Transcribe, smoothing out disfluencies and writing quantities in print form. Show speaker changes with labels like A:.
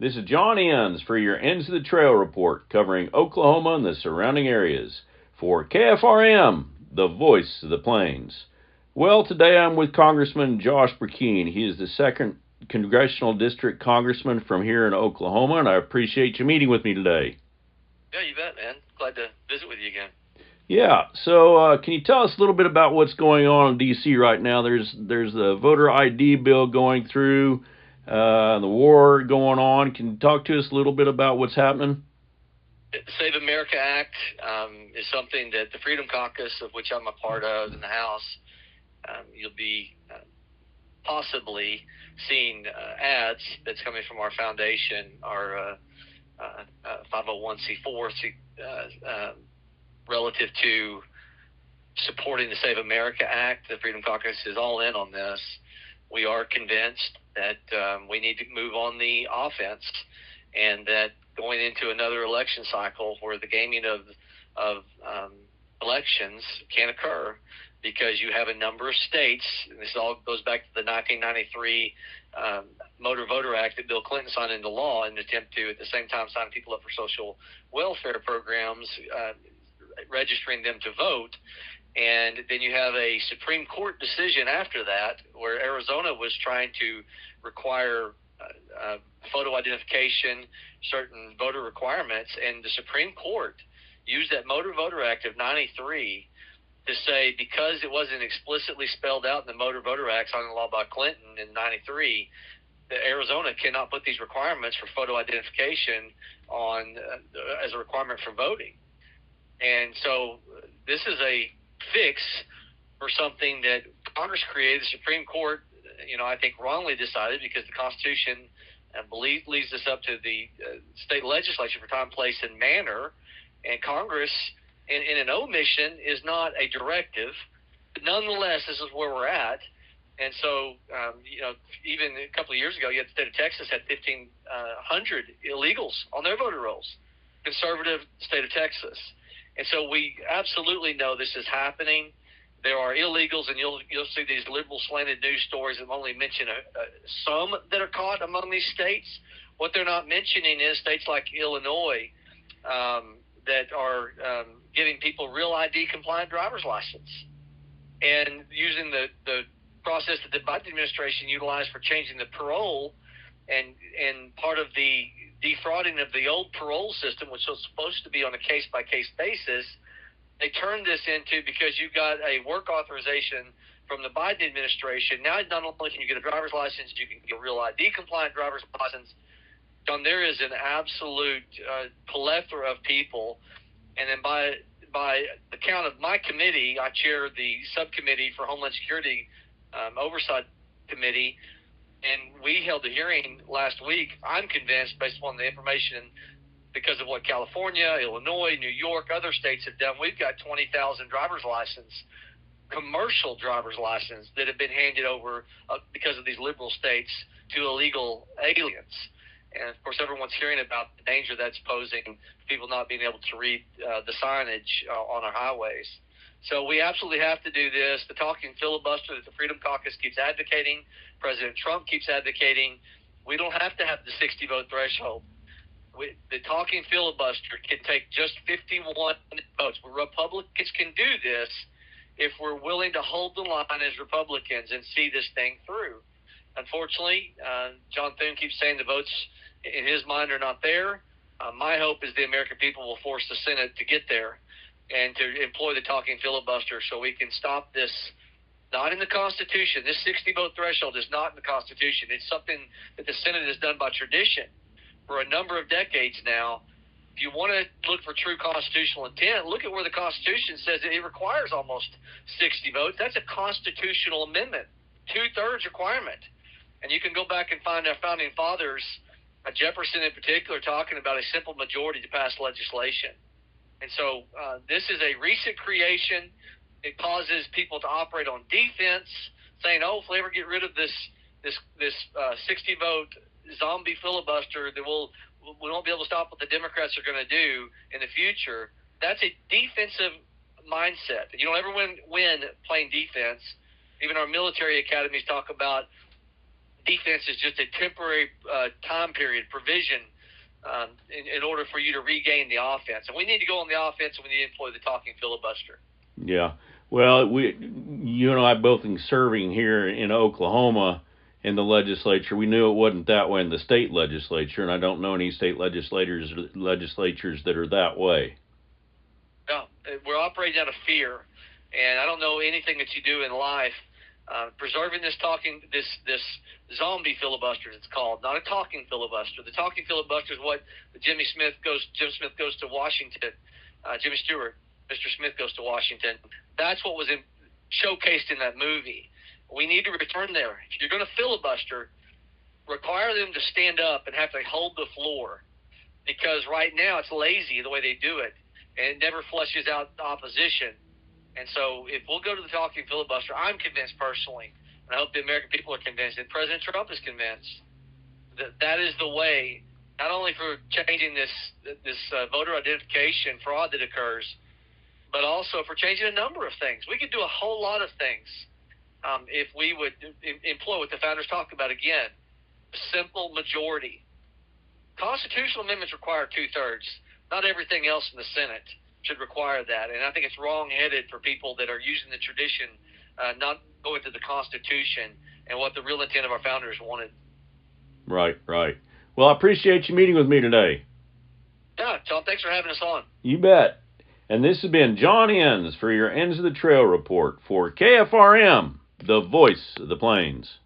A: This is John Enns for your Ends of the Trail report covering Oklahoma and the surrounding areas for KFRM, the voice of the plains. Well, today I'm with Congressman Josh Burkeen. He is the 2nd Congressional District Congressman from here in Oklahoma, and I appreciate you meeting with me today.
B: Yeah, you bet, man. Glad to visit with you again.
A: Yeah, so can you tell us a little bit about what's going on in D.C. right now? There's the voter ID bill going through, the war going on. Can you talk to us a little bit about what's happening?
B: The Save America Act is something that the Freedom Caucus, of which I'm a part of in the House, you'll be possibly seeing ads that's coming from our foundation, our 501c4 relative to supporting the Save America Act. The Freedom Caucus is all in on this. We are convinced that we need to move on the offense, and that going into another election cycle where the gaming of elections can occur, because you have a number of states, and this all goes back to the 1993 Motor Voter Act that Bill Clinton signed into law in an attempt to, at the same time, sign people up for social welfare programs, registering them to vote. And then you have a Supreme Court decision after that where Arizona was trying to require photo identification, certain voter requirements, and the Supreme Court used that Motor Voter Act of 93 to say, because it wasn't explicitly spelled out in the Motor Voter Act signed into law by Clinton in 93, that Arizona cannot put these requirements for photo identification on as a requirement for voting. And so this is a fix for something that Congress created. The Supreme Court, I think wrongly decided, because the Constitution leaves this up to the state legislature for time, place, and manner. And Congress, in an omission, is not a directive. But nonetheless, this is where we're at. And so, even a couple of years ago, the state of Texas had 1,500 illegals on their voter rolls, conservative state of Texas. And so we absolutely know this is happening. There are illegals, and you'll see these liberal slanted news stories that only mention some that are caught among these states. What they're not mentioning is states like Illinois that are giving people real ID compliant driver's license, and using the process that the Biden administration utilized for changing the parole, and part of the defrauding of the old parole system, which was supposed to be on a case-by-case basis. They turned this into, because you got a work authorization from the Biden administration, now not only can you get a driver's license, you can get a real ID compliant driver's license. John, there is an absolute plethora of people. And then by the count of my committee, I chair the subcommittee for Homeland Security Oversight Committee, and we held a hearing last week. I'm convinced, based upon the information, because of what California, Illinois, New York, other states have done, we've got 20,000 driver's license, commercial driver's license, that have been handed over because of these liberal states to illegal aliens. And, of course, everyone's hearing about the danger that's posing, people not being able to read the signage on our highways. So we absolutely have to do this. The talking filibuster that the Freedom Caucus keeps advocating, President Trump keeps advocating, we don't have to have the 60-vote threshold. The talking filibuster can take just 51 votes. Republicans can do this if we're willing to hold the line as Republicans and see this thing through. Unfortunately, John Thune keeps saying the votes in his mind are not there. My hope is the American people will force the Senate to get there and to employ the talking filibuster so we can stop this. Not in the Constitution. This 60-vote threshold is not in the Constitution. It's something that the Senate has done by tradition for a number of decades now. If you want to look for true constitutional intent, look at where the Constitution says it requires almost 60 votes. That's a constitutional amendment, 2/3 requirement. And you can go back and find our founding fathers, Jefferson in particular, talking about a simple majority to pass legislation. And so this is a recent creation. It causes people to operate on defense, saying, "Oh, if we ever get rid of this 60-vote zombie filibuster, then we won't be able to stop what the Democrats are going to do in the future." That's a defensive mindset. You don't ever win playing defense. Even our military academies talk about defense is just a temporary time period provision in order for you to regain the offense. And we need to go on the offense, and we need to employ the talking filibuster.
A: Yeah. Well, you and I both been serving here in Oklahoma in the legislature. We knew it wasn't that way in the state legislature, and I don't know any state legislatures that are that way.
B: No, we're operating out of fear, and I don't know anything that you do in life. Preserving this zombie filibuster, it's called, not a talking filibuster. The talking filibuster is what Jim Smith goes to Washington. Jimmy Stewart, Mr. Smith goes to Washington. That's what was showcased in that movie. We need to return there. If you're going to filibuster, require them to stand up and have to hold the floor, because right now it's lazy the way they do it, and it never flushes out the opposition. And so if we'll go to the talking filibuster, I'm convinced personally, and I hope the American people are convinced, and President Trump is convinced, that that is the way, not only for changing this voter identification fraud that occurs, but also for changing a number of things. We could do a whole lot of things if we would employ what the founders talked about again, a simple majority. Constitutional amendments require 2/3. Not everything else in the Senate should require that, and I think it's wrong-headed for people that are using the tradition, not going to the Constitution and what the real intent of our founders wanted.
A: Right. Well, I appreciate you meeting with me today.
B: Yeah, Tom, thanks for having us on.
A: You bet. And this has been John Enns for your Ends of the Trail report for KFRM, the voice of the plains.